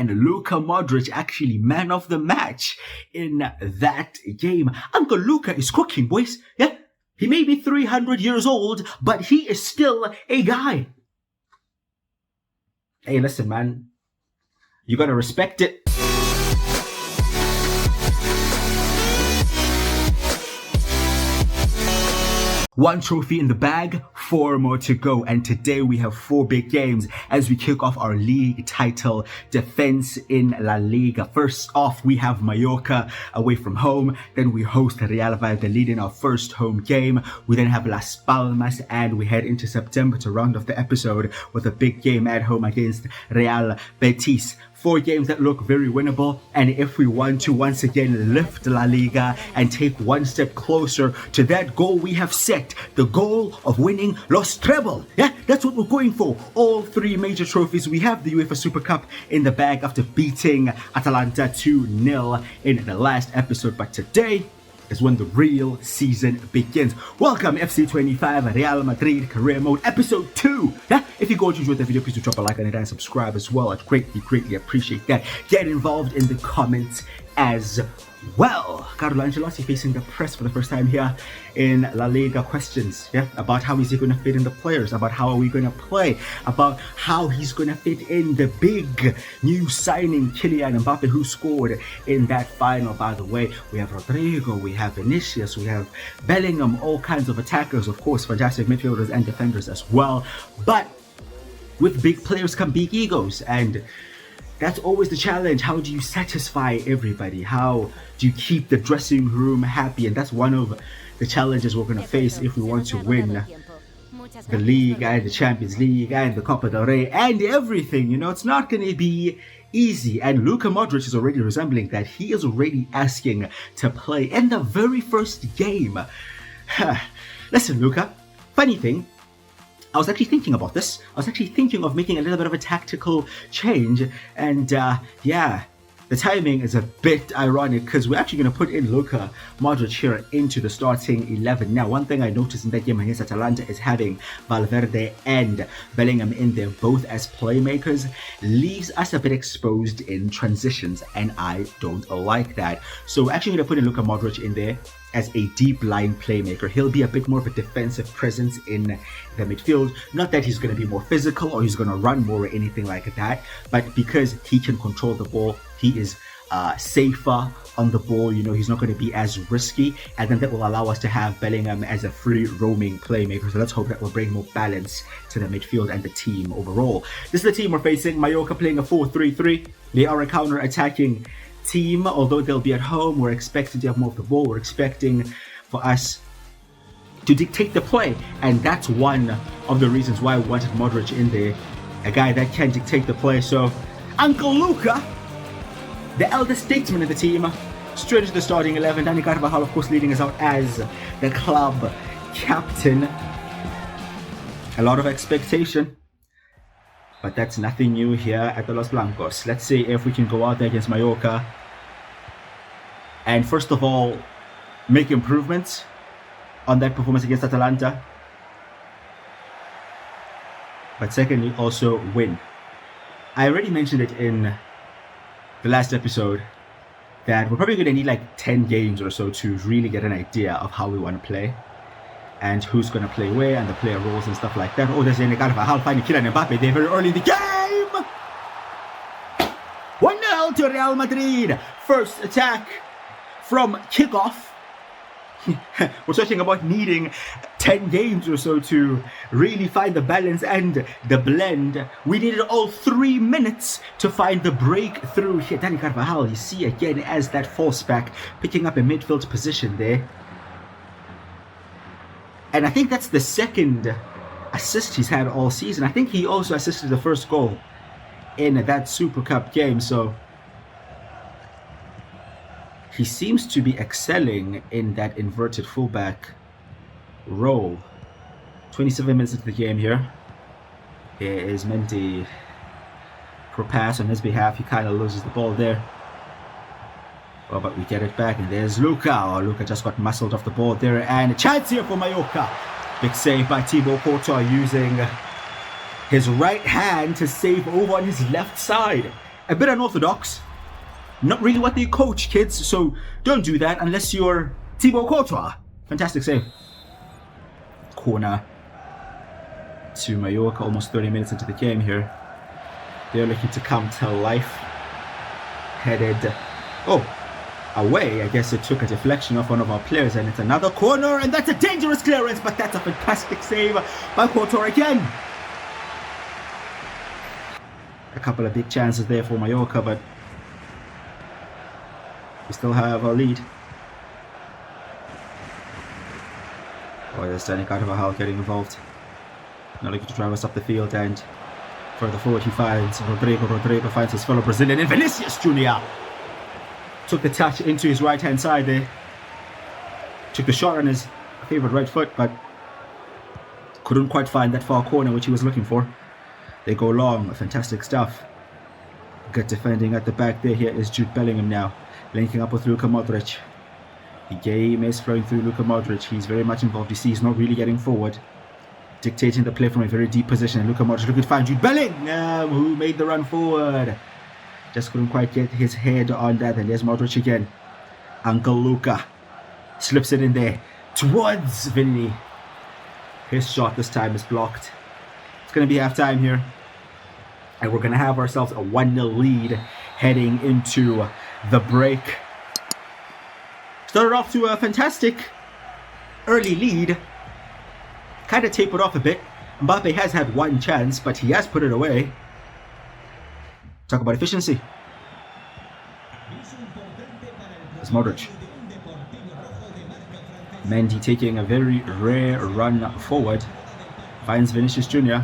and Luca Modric actually man of the match in that game. Uncle Luca is cooking, boys. Yeah, he may be 300 years old, but he is still a guy. Hey, listen, man, you gotta respect it. One trophy in the bag, 4 more to go, and today we have 4 big games as we kick off our league title defense in La Liga. First off, we have Mallorca away from home, then we host Real Valladolid in our first home game. We then have Las Palmas, and we head into September to round off the episode with a big game at home against Real Betis. 4 games that look very winnable, and if we want to once again lift La Liga and take one step closer to that goal we have set, the goal of winning Los Treble. Yeah, that's what we're going for. All 3 major trophies. We have the UEFA Supercup in the bag after beating Atalanta 2-0 in the last episode, but today is when the real season begins. Welcome FC25 Real Madrid career mode episode 2. Yeah, if you go to enjoy the video, please do drop a like on it and subscribe as well. I'd greatly appreciate that. Get involved in the comments as well. Carlo Ancelotti facing the press for the first time here in La Liga. Questions, yeah, about how is he going to fit in the players, about how are we going to play, about how he's going to fit in the big new signing Kylian Mbappe, who scored in that final. By the way, we have Rodrigo, we have Vinicius, we have Bellingham, all kinds of attackers, of course, fantastic midfielders and defenders as well. But with big players come big egos, and that's always the challenge. How do you satisfy everybody? How do you keep the dressing room happy? And that's one of the challenges we're going to face if we want to win the League and the Champions League and the Copa del Rey and everything. You know, it's not going to be easy. And Luca Modric is already resembling that. He is already asking to play in the very first game. Listen, Luca, funny thing, I was actually thinking about this. I was actually thinking of making a little bit of a tactical change. And yeah, the timing is a bit ironic because we're actually going to put in Luca Modric here into the starting 11. Now, one thing I noticed in that game against Atalanta is having Valverde and Bellingham in there, both as playmakers, leaves us a bit exposed in transitions. And I don't like that. So we're actually going to put in Luca Modric in there as a deep line playmaker. He'll be a bit more of a defensive presence in the midfield. Not that he's going to be more physical or he's going to run more or anything like that, but because he can control the ball, he is safer on the ball. You know, he's not going to be as risky, and then that will allow us to have Bellingham as a free roaming playmaker. So let's hope that will bring more balance to the midfield and the team overall. This is the team we're facing. Mallorca playing a 4-3-3. They are a counter-attacking team. Although they'll be at home, we're expecting to have more of the ball. We're expecting for us to dictate the play, and that's one of the reasons why I wanted Modric in there, a guy that can dictate the play. So Uncle Luca, the elder statesman of the team, straight into the starting 11. Dani Carvajal, of course, leading us out as the club captain. A lot of expectation, but that's nothing new here at the Los Blancos. Let's see if we can go out there against Mallorca and first of all make improvements on that performance against Atalanta, but secondly also win. I already mentioned it in the last episode that we're probably going to need like 10 games or so to really get an idea of how we want to play and who's going to play where and the player roles and stuff like that. Oh, there's Dani Carvajal finding Kylian Mbappe there very early in the game. 1-0 to Real Madrid. First attack from kickoff. We're talking about needing 10 games or so to really find the balance and the blend. We needed all 3 minutes to find the breakthrough here. Dani Carvajal, you see again as that false back, picking up a midfield position there. And I think that's the second assist he's had all season. I think he also assisted the first goal in that Super Cup game. So he seems to be excelling in that inverted fullback role. 27 minutes into the game here. Here is Mendy. Pro pass on his behalf. He kind of loses the ball there. Oh, but we get it back, and there's Luca. Oh, Luca just got muscled off the ball there, and a chance here for Mallorca. Big save by Thibaut Courtois using his right hand to save over on his left side. a bit unorthodox. Not really what they coach, kids, so don't do that unless you're Thibaut Courtois. Fantastic save. Corner to Mallorca, almost 30 minutes into the game here. They're looking to come to life. Headed, away. I guess it took a deflection off one of our players, and it's another corner, and that's a dangerous clearance, but that's a fantastic save by Courtois again. A couple of big chances there for Mallorca, but we still have our lead. Oh, there's Danny Carvajal getting involved. Now looking to drive us up the field, and further forward he finds Rodrigo. Rodrigo finds his fellow Brazilian, and Vinicius Jr. took the touch into his right hand side there. Took the shot on his favourite right foot, but couldn't quite find that far corner which he was looking for. They go long, fantastic stuff. Good defending at the back there. Here is Jude Bellingham now, linking up with Luca Modric. The game is flowing through Luca Modric. He's very much involved. You see, he's not really getting forward, dictating the play from a very deep position. Luca Modric looking to find Jude Bellingham, who made the run forward. Just couldn't quite get his head on that. And there's Modric again. Uncle Luca slips it in there towards Vinny. His shot this time is blocked. It's going to be half time here, and we're going to have ourselves a 1-0 lead heading into the break. Started off to a fantastic early lead. Kind of tapered off a bit. Mbappe has had one chance, but he has put it away. Talk about efficiency. It's Modric. Mendy taking a very rare run forward. Finds Vinicius Jr.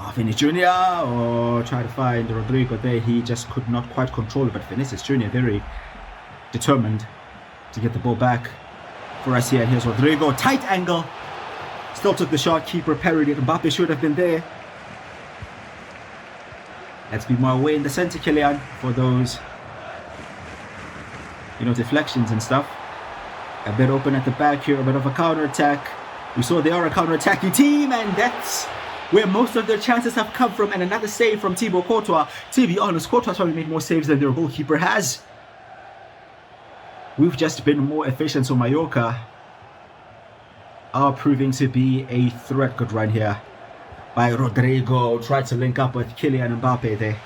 Oh, Vinicius Jr. Oh, try to find Rodrigo there. He just could not quite control it, but Vinicius Jr. very determined to get the ball back for us here. And here's Rodrigo. Tight angle. Still took the shot. Keeper parried it. Mbappe should have been there. Let's be more away in the center, Kylian, for those, deflections and stuff. A bit open at the back here. A bit of a counter-attack. We saw they are a counter-attacking team, and that's where most of their chances have come from. And another save from Thibaut Courtois. To be honest, Courtois probably made more saves than their goalkeeper has. We've just been more efficient, so Mallorca are proving to be a threat. Good run here by Rodrigo. Tried to link up with Kylian Mbappe there.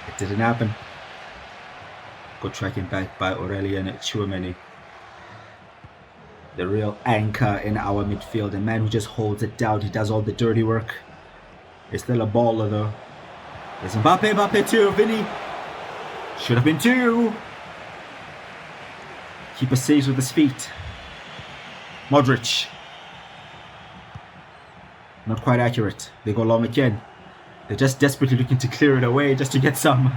It didn't happen. Good tracking back by Aurelien Tchouameni. The real anchor in our midfield. The man who just holds it down. He does all the dirty work. He's still a baller though. There's Mbappe. Mbappe too. Vinny. Should have been two. Keeper saves with his feet. Modric. Not quite accurate. They go long again. They're just desperately looking to clear it away just to get some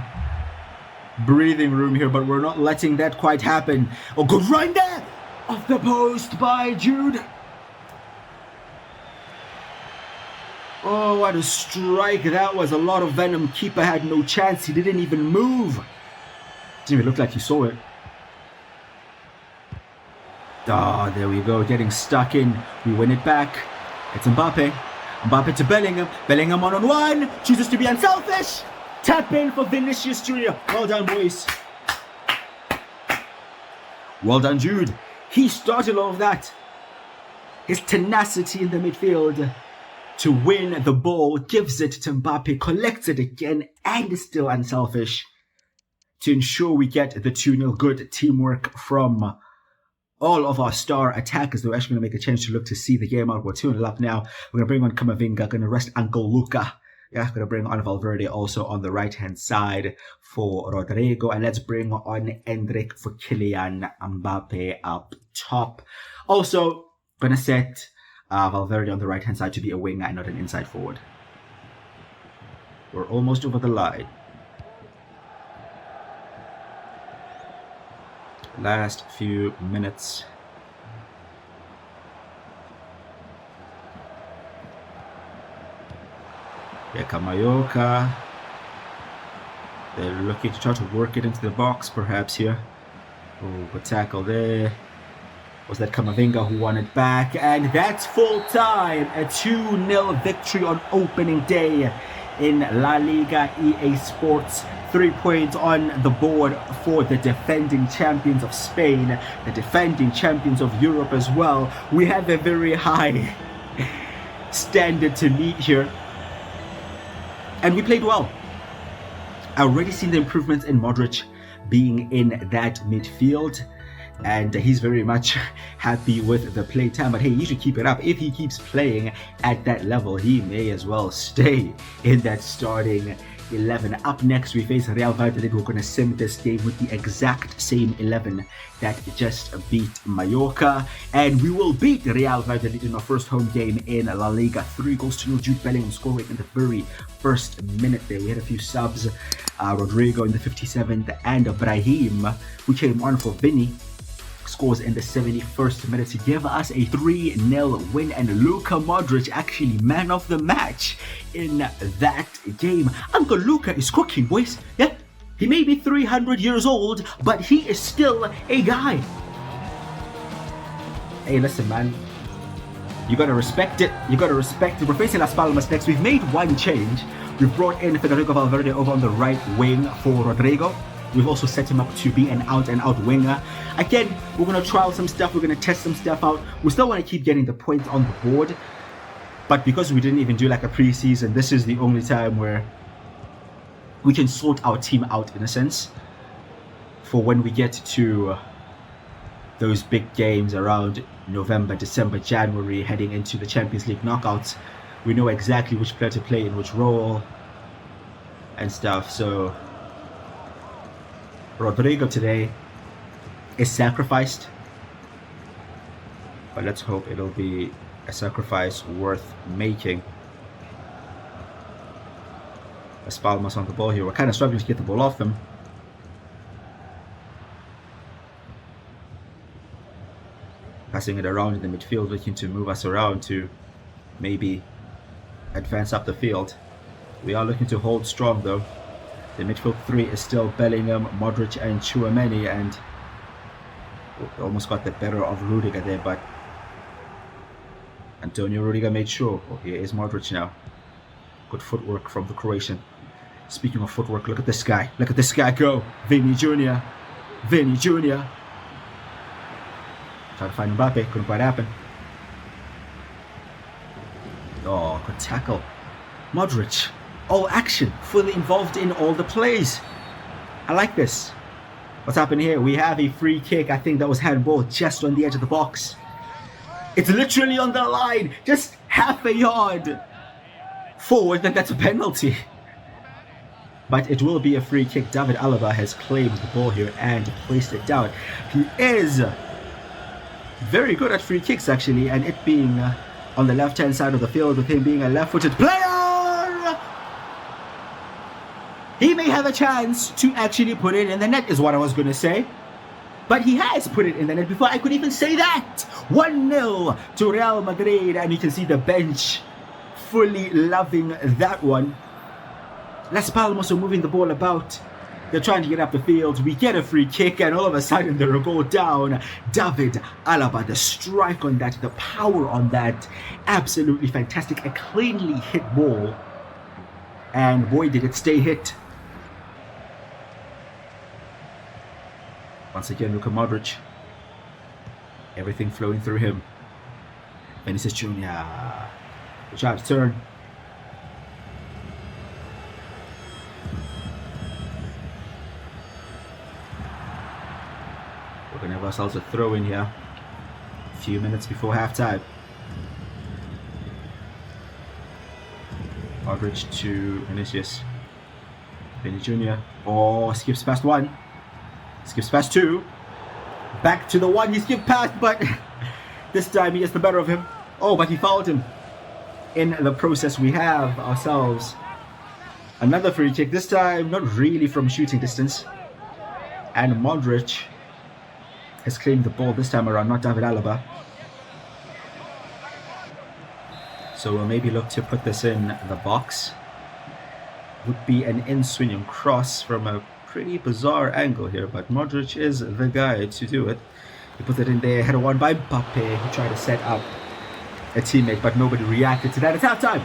breathing room here, but we're not letting that quite happen. Oh, good run there! Off the post by Jude. Oh, what a strike. That was a lot of venom. Keeper had no chance. He didn't even move. Didn't even look like he saw it. Ah, there we go. Getting stuck in. We win it back. It's Mbappe. Mbappe to Bellingham. Bellingham one-on-one. Chooses to be unselfish. Tap in for Vinicius Jr. Well done, boys. Well done, Jude. He started all of that. His tenacity in the midfield to win the ball, gives it to Mbappe, collects it again, and is still unselfish to ensure we get the 2-0. Good teamwork from all of our star attackers. They're actually going to make a change to look to see the game out. We're 2-0 up now. We're going to bring on Camavinga, going to rest Uncle Luca. Yeah, going to bring on Valverde also on the right-hand side for Rodrigo. And let's bring on Endrick for Kylian Mbappe up top. Also, going to set Valverde on the right-hand side to be a winger and not an inside forward. We're almost over the line. Last few minutes. Here come Mallorca. They're looking to try to work it into the box perhaps here. Oh, good tackle there. Was that Camavinga who won it back? And that's full time. A 2-0 victory on opening day in La Liga. EA Sports, 3 points on the board for the defending champions of Spain, the defending champions of Europe as well. We have a very high standard to meet here, and we played well. I already seen the improvements in Modric being in that midfield, and he's very much happy with the play time. But hey, he should keep it up. If he keeps playing at that level, he may as well stay in that starting 11. Up next, we face Real Valladolid. We're going to sim this game with the exact same 11 that just beat Mallorca, and we will beat Real Valladolid in our first home game in La Liga. 3-0. Jude Bellingham scoring in the very first minute there. We had a few subs, Rodrigo in the 57th, and Brahim, who came on for Vinny, scores in the 71st minute to give us a 3-0 win, and Luca Modric actually man of the match in that game. Uncle Luca is cooking, boys. Yeah, he may be 300 years old, but he is still a guy. Hey, listen, man, you gotta respect it. You gotta respect it. We're facing Las Palmas next. We've made one change. We've brought in Federico Valverde over on the right wing for Rodrigo. We've also set him up to be an out-and-out winger. Again, we're going to trial some stuff. We're going to test some stuff out. We still want to keep getting the points on the board. But because we didn't even do like a pre-season, this is the only time where we can sort our team out, in a sense, for when we get to those big games around November, December, January, heading into the Champions League knockouts. We know exactly which player to play in which role and stuff. So Rodrigo today is sacrificed, but let's hope it'll be a sacrifice worth making. Las Palmas on the ball here. We're kind of struggling to get the ball off them. Passing it around in the midfield, looking to move us around to maybe advance up the field. We are looking to hold strong though. The midfield three is still Bellingham, Modric and Tchouaméni, and almost got the better of Rudiger there, but Antonio Rudiger made sure. Oh, here is Modric now. Good footwork from the Croatian. Speaking of footwork, look at this guy. Look at this guy go. Vinny Jr. Vinny Jr. Trying to find Mbappe. Couldn't quite happen. Oh, good tackle. Modric. All action. Fully involved in all the plays. I like this. What's happened here? We have a free kick. I think that was handball just on the edge of the box. It's literally on the line. Just half a yard forward, then that's a penalty. But it will be a free kick. David Alaba has claimed the ball here and placed it down. He is very good at free kicks actually, and it being on the left hand side of the field with him being a left-footed player. He may have a chance to actually put it in the net is what I was going to say. But he has put it in the net before I could even say that. 1-0 to Real Madrid, and you can see the bench fully loving that one. Las Palmas are moving the ball about. They're trying to get up the field. We get a free kick, and all of a sudden they're a goal down. David Alaba, the strike on that, the power on that, absolutely fantastic. A cleanly hit ball, and boy did it stay hit. Once again, Luca Modric. Everything flowing through him. Vinicius Jr. Good job, turn. We're going to have ourselves a throw in here. A few minutes before halftime. Modric to Vinicius. Vinny Jr. Oh, skips past one. Skips past two. Back to the one he skipped past, but this time he gets the better of him. Oh, but he fouled him. In the process, we have ourselves another free kick. This time, not really from shooting distance. And Modric has claimed the ball this time around, not David Alaba. So we'll maybe look to put this in the box. Would be an in-swinging cross from a pretty bizarre angle here, but Modric is the guy to do it. He put it in there, header one by Mbappe, who tried to set up a teammate, but nobody reacted to that. It's halftime,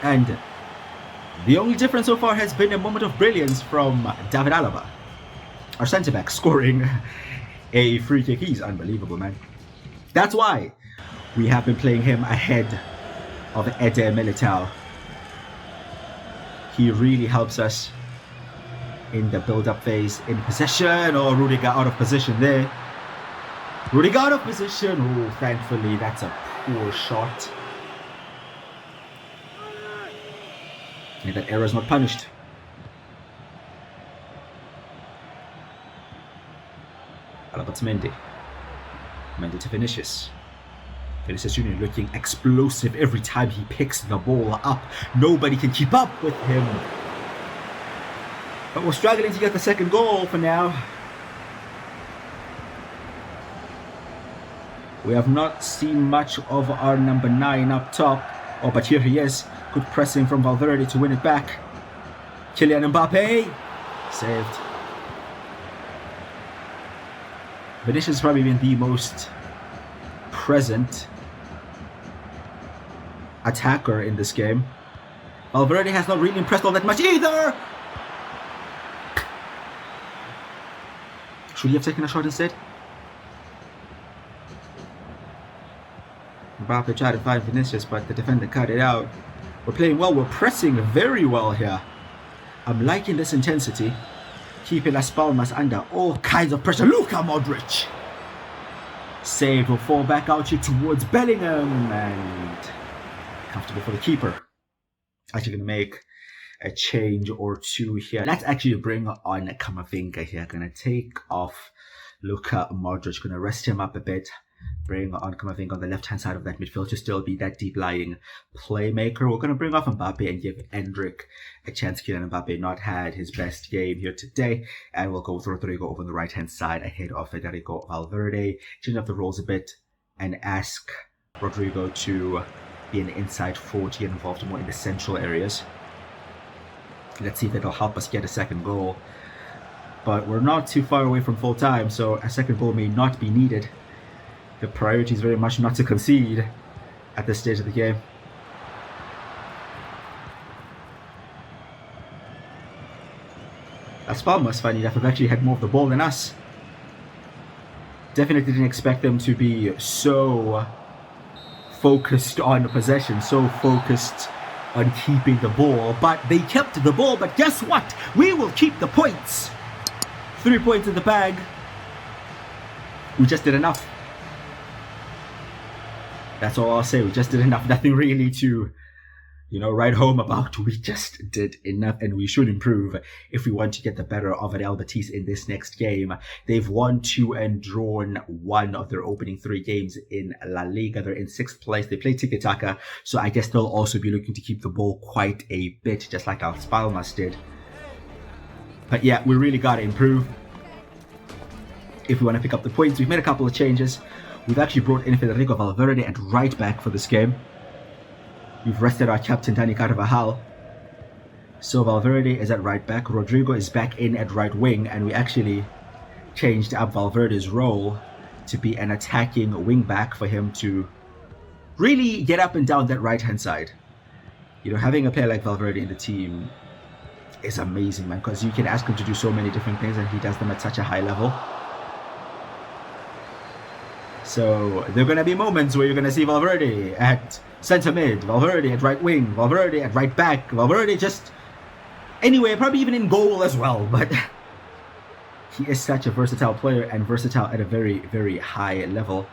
and The only difference so far has been a moment of brilliance from David Alaba, our centre-back, scoring a free kick. He's unbelievable, man. That's why we have been playing him ahead of Eder Militao. He really helps us in the build-up phase, in possession. Oh, Rudiger out of position there. Rudiger out of position. Oh, thankfully, that's a poor shot. And that error is not punished. Alaba to Mendy. Mendy to Vinicius. Vinicius Jr. looking explosive every time he picks the ball up. Nobody can keep up with him. But we're struggling to get the second goal for now. We have not seen much of our number 9 up top. Oh, but here he is. Good pressing from Valverde to win it back. Kylian Mbappe. Saved. Vinicius has probably been the most present attacker in this game. Valverde has not really impressed all that much either. Should he have taken a shot instead? Mbappe tried to find Vinicius, but the defender cut it out. We're playing well. We're pressing very well here. I'm liking this intensity. Keeping Las Palmas under all kinds of pressure. Luca Modric. Saved. Will fall back out here towards Bellingham. And comfortable for the keeper. Actually going to make a change or two here. Let's actually bring on Camavinga here. Going to take off Luca Modric. Going to rest him up a bit. Bring on Camavinga on the left-hand side of that midfield to still be that deep-lying playmaker. We're going to bring off Mbappe and give Endrick a chance. Kylian Mbappe not had his best game here today. And we'll go with Rodrigo over on the right-hand side ahead of Federico Valverde. Change up the roles a bit and ask Rodrigo to be an inside forward to get involved more in the central areas. Let's see if that'll help us get a second goal. But we're not too far away from full time, so a second goal may not be needed. The priority is very much not to concede at this stage of the game. Las Palmas, funny enough, have actually had more of the ball than us. Definitely didn't expect them to be so focused on possession, so focused on keeping the ball. But they kept the ball, but guess what? We will keep the points. 3 points in the bag. We just did enough. That's all I'll say. We just did enough. Nothing really to, write home about. We just did enough, and we should improve if we want to get the better of Real Betis in this next game. They've won 2 and drawn 1 of their opening 3 games in La Liga. They're in 6th place. They play tiki-taka, so I guess they'll also be looking to keep the ball quite a bit, just like Las Palmas did. But yeah, we really got to improve if we want to pick up the points. We've made a couple of changes. We've actually brought in Federico Valverde at right back for this game. We've rested our captain Dani Carvajal. So Valverde is at right back. Rodrigo is back in at right wing. And we actually changed up Valverde's role to be an attacking wing back for him to really get up and down that right hand side. Having a player like Valverde in the team is amazing, man. Because you can ask him to do so many different things and he does them at such a high level. So there are going to be moments where you're going to see Valverde at centre mid, Valverde at right wing, Valverde at right back, Valverde just anywhere, probably even in goal as well. But he is such a versatile player and versatile at a very, very high level.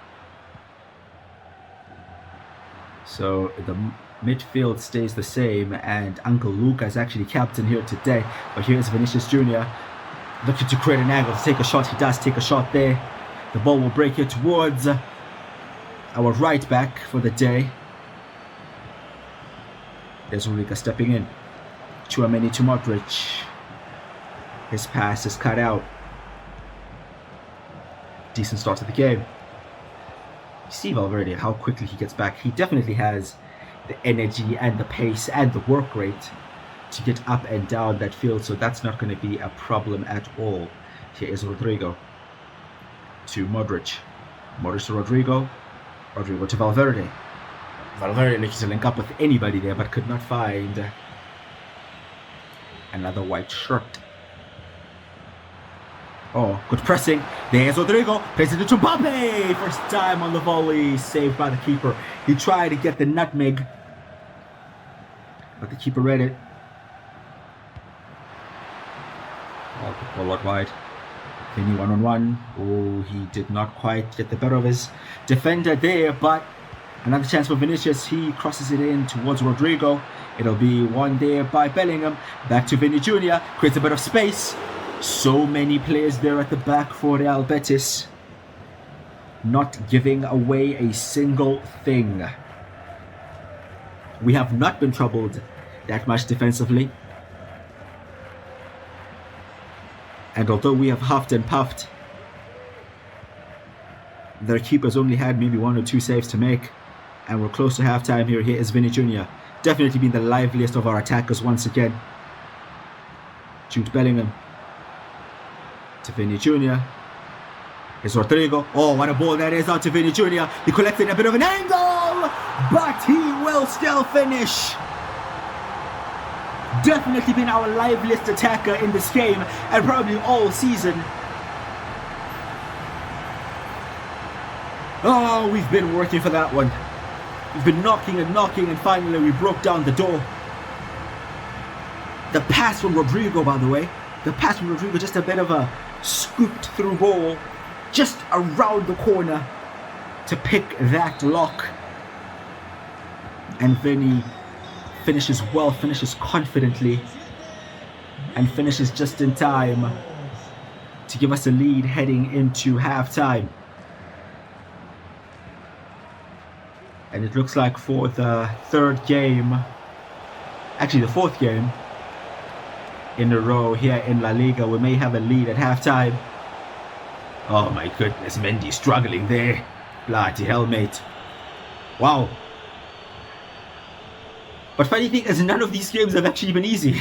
So the midfield stays the same and Uncle Luca is actually captain here today. But here's Vinicius Jr. looking to create an angle to take a shot. He does take a shot there. The ball will break here towards our right back for the day. There's Ulrika stepping in. Tchouaméni to Modric. His pass is cut out. Decent start to the game. You see Valverde, how quickly he gets back. He definitely has the energy and the pace and the work rate to get up and down that field. So that's not going to be a problem at all. Here is Rodrigo. To Modric. Modric to Rodrigo. Rodrigo to Valverde. Valverde looking to link up with anybody there, but could not find Another white shirt. Oh, good pressing. There's Rodrigo. Plays it to Mbappe. First time on the volley. Saved by the keeper. He tried to get the nutmeg, but the keeper read it. Oh, good ball out wide. Vinny 1-on-1. Oh, he did not quite get the better of his defender there, but another chance for Vinicius. He crosses it in towards Rodrigo. It'll be one there by Bellingham. Back to Vinny Jr. Creates a bit of space. So many players there at the back for Real Betis. Not giving away a single thing. We have not been troubled that much defensively. And although we have huffed and puffed, their keepers only had maybe 1 or 2 saves to make. And we're close to halftime here. Here is Vinny Jr. Definitely been the liveliest of our attackers once again. Jude Bellingham. To Vinny Jr. Here's Rodrigo. Oh, what a ball that is out to Vinny Jr. He collected a bit of an angle, but he will still finish. Definitely been our liveliest attacker in this game and probably all season. Oh, we've been working for that one. We've been knocking and finally we broke down the door. The pass from Rodrigo, by the way. The pass from Rodrigo, just a bit of a scooped through ball just around the corner to pick that lock. And Vinny finishes well, finishes confidently, and finishes just in time to give us a lead heading into halftime. And it looks like for the third game, actually the fourth game in a row here in La Liga, we may have a lead at halftime. Oh my goodness, Mendy struggling there. Bloody hell, mate. Wow. But funny thing is, none of these games have actually been easy.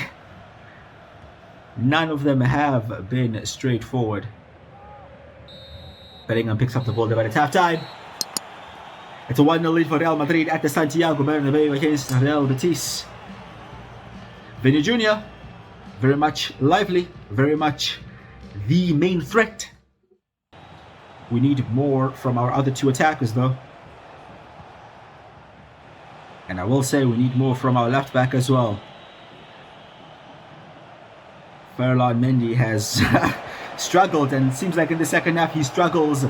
None of them have been straightforward. Bellingham picks up the ball there, but it's halftime. It's a 1-0 lead for Real Madrid at the Santiago Bernabeu against Real Betis. Vinny Jr. very much lively, very much the main threat. We need more from our other 2 attackers though. And I will say we need more from our left back as well. Ferland Mendy has struggled, and it seems like in the second half he struggles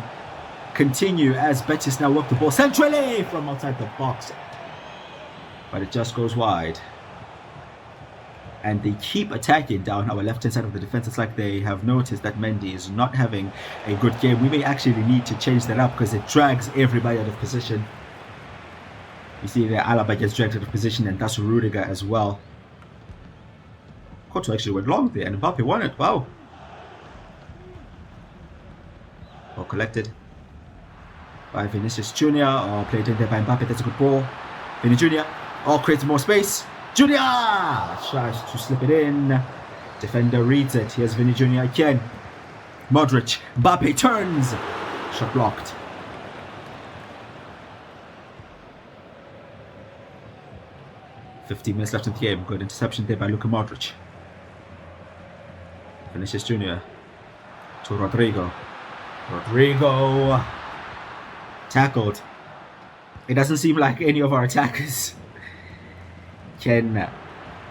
continue as Betis now work the ball centrally from outside the box. But it just goes wide. And they keep attacking down our left hand side of the defense. It's like they have noticed that Mendy is not having a good game. We may actually need to change that up because it drags everybody out of position. You see that Alaba gets dragged out of position, and thus Rudiger as well. Couto actually went long there and Mbappe won it. Wow. Well collected by Vinicius Jr. Oh, played in there by Mbappe. That's a good ball. Vinny Jr. Oh, creates more space. Junior tries to slip it in. Defender reads it. Here's Vinny Jr. again. Modric. Mbappe turns. Shot blocked. "15 minutes left in the game." Good interception there by Luca Modric. Vinicius Jr. to Rodrigo. Rodrigo tackled. It doesn't seem like any of our attackers can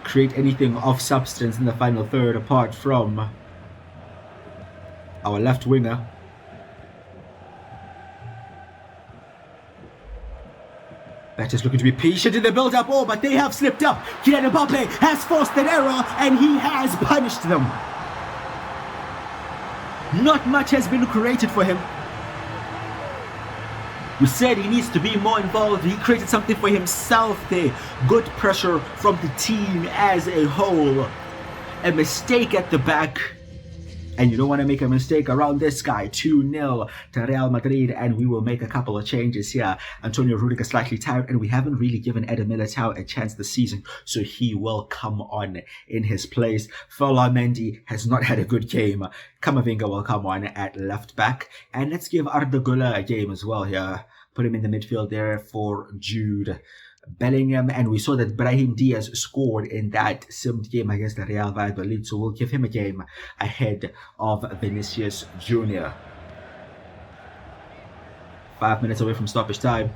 create anything of substance in the final third apart from our left winger. Betis looking to be patient in the build-up. Oh, but they have slipped up. Kylian Mbappe has forced an error and he has punished them. Not much has been created for him. We said he needs to be more involved. He created something for himself there. Good pressure from the team as a whole. A mistake at the back. And you don't want to make a mistake around this guy. 2-0 to Real Madrid, and we will make a couple of changes here. Antonio Rudiger slightly tired, and we haven't really given Eder Militao a chance this season, so he will come on in his place. Ferland Mendy has not had a good game. Camavinga will come on at left back, and let's give Arda Güler a game as well here. Put him in the midfield there for Jude Bellingham, and we saw that Brahim Diaz scored in that simmed game against the Real Valladolid, so we'll give him a game ahead of Vinicius Jr. 5 minutes away from stoppage time.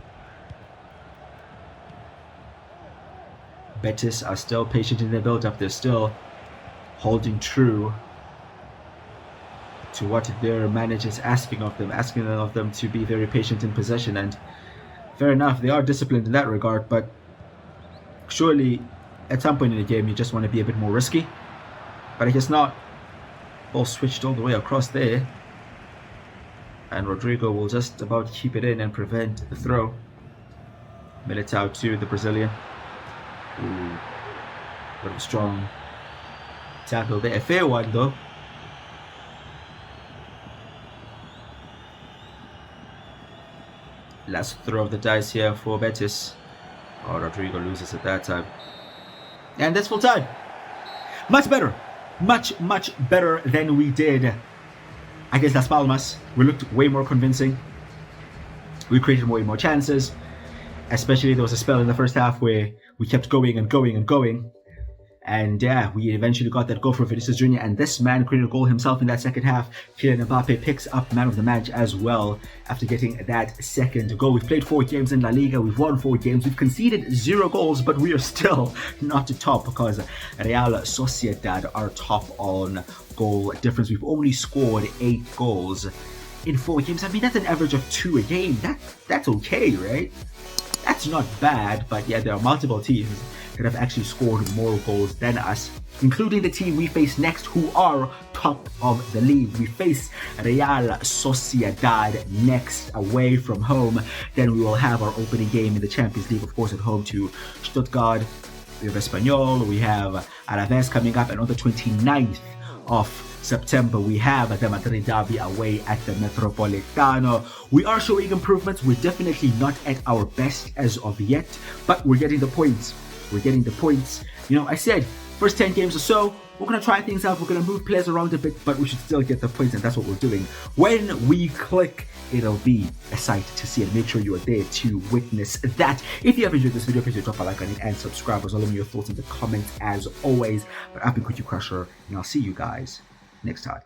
Betis are still patient in their build-up. They're still holding true to what their manager is asking of them to be very patient in possession. And fair enough, they are disciplined in that regard, but surely at some point in the game you just want to be a bit more risky. But I guess not. Ball switched all the way across there, and Rodrigo will just about keep it in and prevent the throw. Militao to the Brazilian. Ooh, bit of a strong tackle there. A fair one though. Last throw of the dice here for Betis. Oh, Rodrigo loses at that time. And that's full time. Much better. Much better than we did against Las Palmas. We looked way more convincing. We created way more chances. Especially there was a spell in the first half where we kept going and going and going. And yeah, we eventually got that goal for Vinicius Jr. And this man created a goal himself in that second half. Kylian Mbappe picks up man of the match as well after getting that second goal. We've played 4 games in La Liga. We've won 4 games. We've conceded 0 goals, but we are still not top because Real Sociedad are top on goal difference. We've only scored 8 goals in 4 games. I mean, that's an average of 2 a game. That's okay, right? That's not bad, but yeah, there are multiple teams that have actually scored more goals than us, including the team we face next, who are top of the league. We face Real Sociedad next away from home. Then we will have our opening game in the Champions League, of course, at home to Stuttgart. We have Espanyol, we have Alaves coming up, and on the 29th of September we have the Madrid derby away at the Metropolitano. We are showing improvements. We're definitely not at our best as of yet, but we're getting the points. You know, I said first 10 games or so, we're going to try things out. We're going to move players around a bit, but we should still get the points, and that's what we're doing. When we click, it'll be a sight to see, and make sure you are there to witness that. If you have enjoyed this video, please drop a like on it and subscribe. As well, let me know your thoughts in the comments as always. But I've been Cookie Crusher, and I'll see you guys next time.